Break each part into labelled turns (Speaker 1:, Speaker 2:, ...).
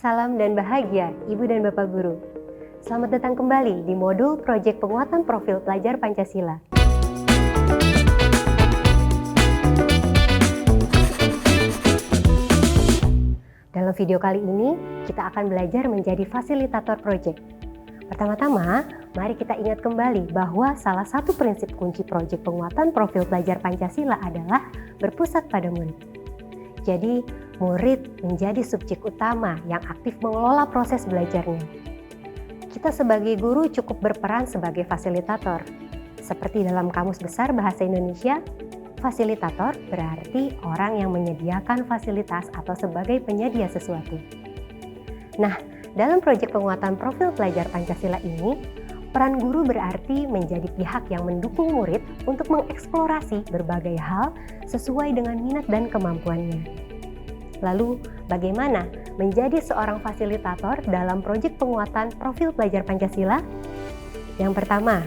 Speaker 1: Salam dan bahagia, Ibu dan Bapak Guru. Selamat datang kembali di modul Proyek Penguatan Profil Pelajar Pancasila. Dalam video kali ini, kita akan belajar menjadi fasilitator proyek. Pertama-tama, mari kita ingat kembali bahwa salah satu prinsip kunci proyek penguatan profil pelajar Pancasila adalah berpusat pada murid. Jadi, murid menjadi subjek utama yang aktif mengelola proses belajarnya. Kita sebagai guru cukup berperan sebagai fasilitator. Seperti dalam Kamus Besar Bahasa Indonesia, fasilitator berarti orang yang menyediakan fasilitas atau sebagai penyedia sesuatu. Nah, dalam proyek penguatan profil pelajar Pancasila ini, peran guru berarti menjadi pihak yang mendukung murid untuk mengeksplorasi berbagai hal sesuai dengan minat dan kemampuannya. Lalu, bagaimana menjadi seorang fasilitator dalam proyek penguatan profil pelajar Pancasila? Yang pertama,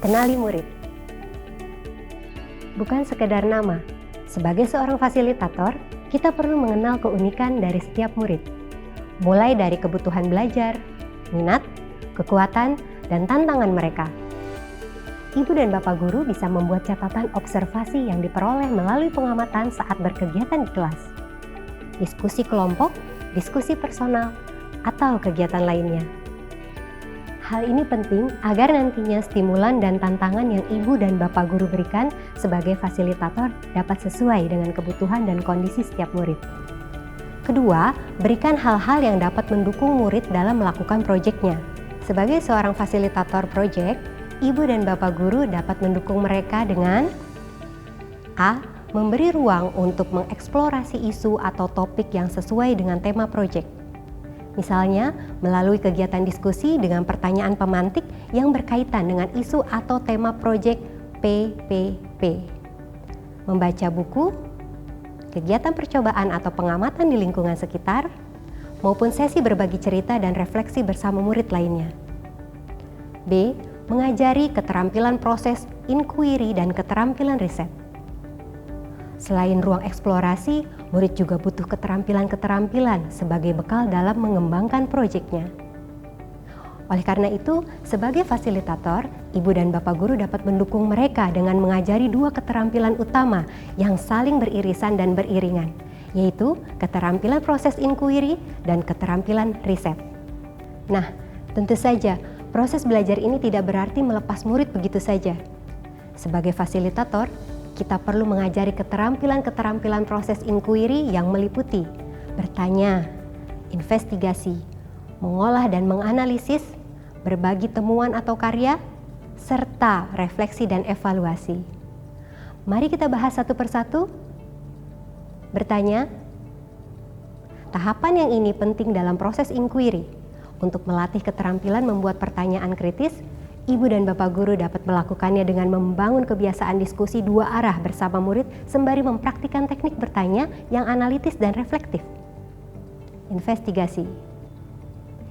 Speaker 1: kenali murid. Bukan sekedar nama, sebagai seorang fasilitator, kita perlu mengenal keunikan dari setiap murid. Mulai dari kebutuhan belajar, minat, kekuatan, dan tantangan mereka. Ibu dan Bapak Guru bisa membuat catatan observasi yang diperoleh melalui pengamatan saat berkegiatan di kelas, diskusi kelompok, diskusi personal, atau kegiatan lainnya. Hal ini penting agar nantinya stimulan dan tantangan yang Ibu dan Bapak Guru berikan sebagai fasilitator dapat sesuai dengan kebutuhan dan kondisi setiap murid. Kedua, berikan hal-hal yang dapat mendukung murid dalam melakukan proyeknya. Sebagai seorang fasilitator proyek, Ibu dan Bapak Guru dapat mendukung mereka dengan A. Memberi ruang untuk mengeksplorasi isu atau topik yang sesuai dengan tema proyek. Misalnya, melalui kegiatan diskusi dengan pertanyaan pemantik yang berkaitan dengan isu atau tema proyek PPP. Membaca buku, kegiatan percobaan atau pengamatan di lingkungan sekitar, maupun sesi berbagi cerita dan refleksi bersama murid lainnya. B. Mengajari keterampilan proses inquiry dan keterampilan riset. Selain ruang eksplorasi, murid juga butuh keterampilan-keterampilan sebagai bekal dalam mengembangkan proyeknya. Oleh karena itu, sebagai fasilitator, Ibu dan Bapak Guru dapat mendukung mereka dengan mengajari dua keterampilan utama yang saling beririsan dan beriringan, yaitu keterampilan proses inquiry dan keterampilan riset. Nah, tentu saja proses belajar ini tidak berarti melepas murid begitu saja. Sebagai fasilitator, kita perlu mengajari keterampilan-keterampilan proses inquiry yang meliputi bertanya, investigasi, mengolah dan menganalisis, berbagi temuan atau karya, serta refleksi dan evaluasi. Mari kita bahas satu persatu. Bertanya. Tahapan yang ini penting dalam proses inquiry. Untuk melatih keterampilan membuat pertanyaan kritis, Ibu dan Bapak Guru dapat melakukannya dengan membangun kebiasaan diskusi dua arah bersama murid sembari mempraktikkan teknik bertanya yang analitis dan reflektif. Investigasi.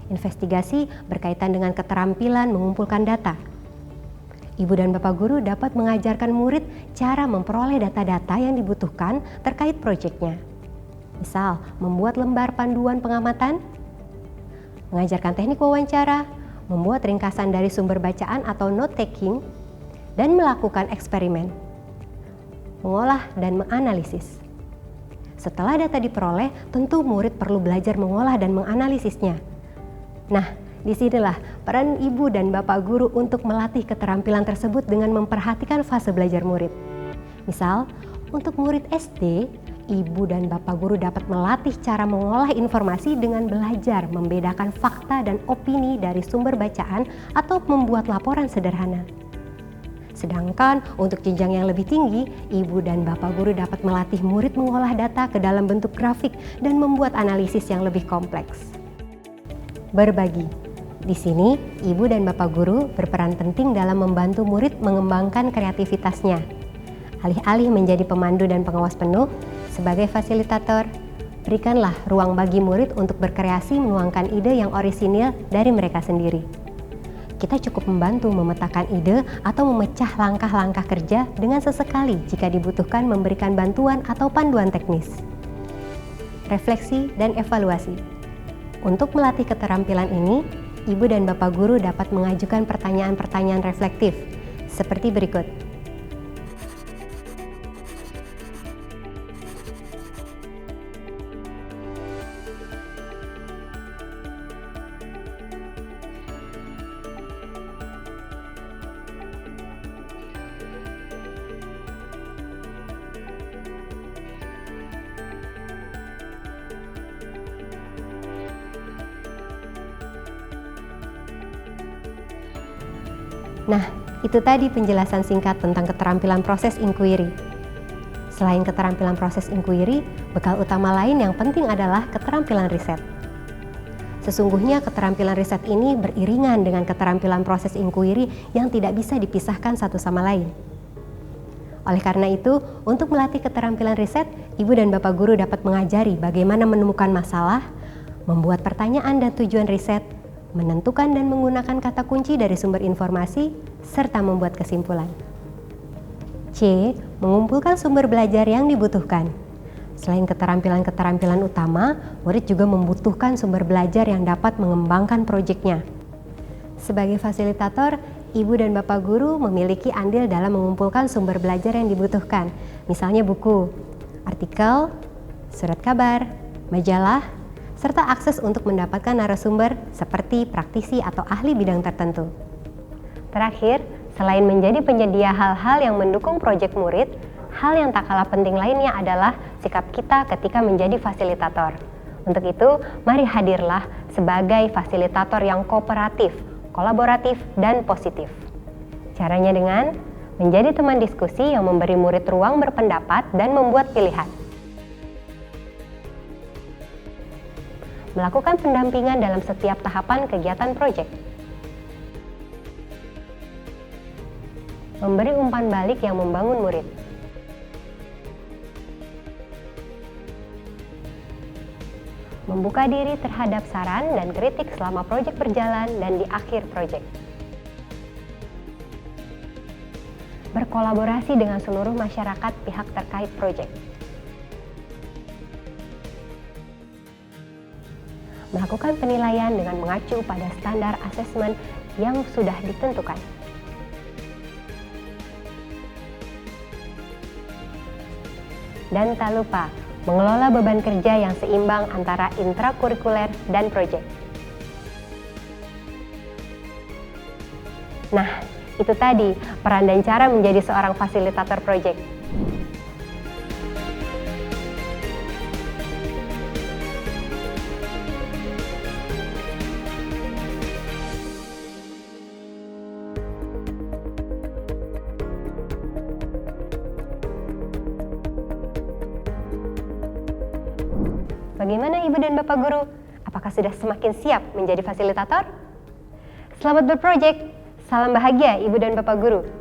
Speaker 1: Investigasi berkaitan dengan keterampilan mengumpulkan data. Ibu dan Bapak Guru dapat mengajarkan murid cara memperoleh data-data yang dibutuhkan terkait proyeknya. Misal, membuat lembar panduan pengamatan, mengajarkan teknik wawancara, membuat ringkasan dari sumber bacaan atau note-taking, dan melakukan eksperimen, mengolah dan menganalisis. Setelah data diperoleh, tentu murid perlu belajar mengolah dan menganalisisnya. Nah, disinilah peran Ibu dan Bapak Guru untuk melatih keterampilan tersebut dengan memperhatikan fase belajar murid. Misal, untuk murid SD, Ibu dan Bapak Guru dapat melatih cara mengolah informasi dengan belajar membedakan fakta dan opini dari sumber bacaan atau membuat laporan sederhana. Sedangkan untuk jenjang yang lebih tinggi, Ibu dan Bapak Guru dapat melatih murid mengolah data ke dalam bentuk grafik dan membuat analisis yang lebih kompleks. Berbagi. Di sini, Ibu dan Bapak Guru berperan penting dalam membantu murid mengembangkan kreativitasnya. Alih-alih menjadi pemandu dan pengawas penuh, sebagai fasilitator, berikanlah ruang bagi murid untuk berkreasi menuangkan ide yang orisinil dari mereka sendiri. Kita cukup membantu memetakan ide atau memecah langkah-langkah kerja dengan sesekali jika dibutuhkan memberikan bantuan atau panduan teknis. Refleksi dan evaluasi. Untuk melatih keterampilan ini, Ibu dan Bapak Guru dapat mengajukan pertanyaan-pertanyaan reflektif seperti berikut. Nah, itu tadi penjelasan singkat tentang keterampilan proses inquiry. Selain keterampilan proses inquiry, bekal utama lain yang penting adalah keterampilan riset. Sesungguhnya keterampilan riset ini beriringan dengan keterampilan proses inquiry yang tidak bisa dipisahkan satu sama lain. Oleh karena itu, untuk melatih keterampilan riset, Ibu dan Bapak Guru dapat mengajari bagaimana menemukan masalah, membuat pertanyaan dan tujuan riset, menentukan dan menggunakan kata kunci dari sumber informasi, serta membuat kesimpulan. C. Mengumpulkan sumber belajar yang dibutuhkan. Selain keterampilan-keterampilan utama, murid juga membutuhkan sumber belajar yang dapat mengembangkan proyeknya. Sebagai fasilitator, Ibu dan Bapak Guru memiliki andil dalam mengumpulkan sumber belajar yang dibutuhkan, misalnya buku, artikel, surat kabar, majalah, serta akses untuk mendapatkan narasumber seperti praktisi atau ahli bidang tertentu. Terakhir, selain menjadi penyedia hal-hal yang mendukung proyek murid, hal yang tak kalah penting lainnya adalah sikap kita ketika menjadi fasilitator. Untuk itu, mari hadirlah sebagai fasilitator yang kooperatif, kolaboratif, dan positif. Caranya dengan menjadi teman diskusi yang memberi murid ruang berpendapat dan membuat pilihan. Melakukan pendampingan dalam setiap tahapan kegiatan proyek. Memberi umpan balik yang membangun murid. Membuka diri terhadap saran dan kritik selama proyek berjalan dan di akhir proyek. Berkolaborasi dengan seluruh masyarakat pihak terkait proyek. Melakukan penilaian dengan mengacu pada standar asesmen yang sudah ditentukan. Dan tak lupa, mengelola beban kerja yang seimbang antara intrakurikuler dan proyek. Nah, itu tadi peran dan cara menjadi seorang fasilitator proyek. Bagaimana Ibu dan Bapak Guru? Apakah sudah semakin siap menjadi fasilitator? Selamat berprojek! Salam bahagia Ibu dan Bapak Guru!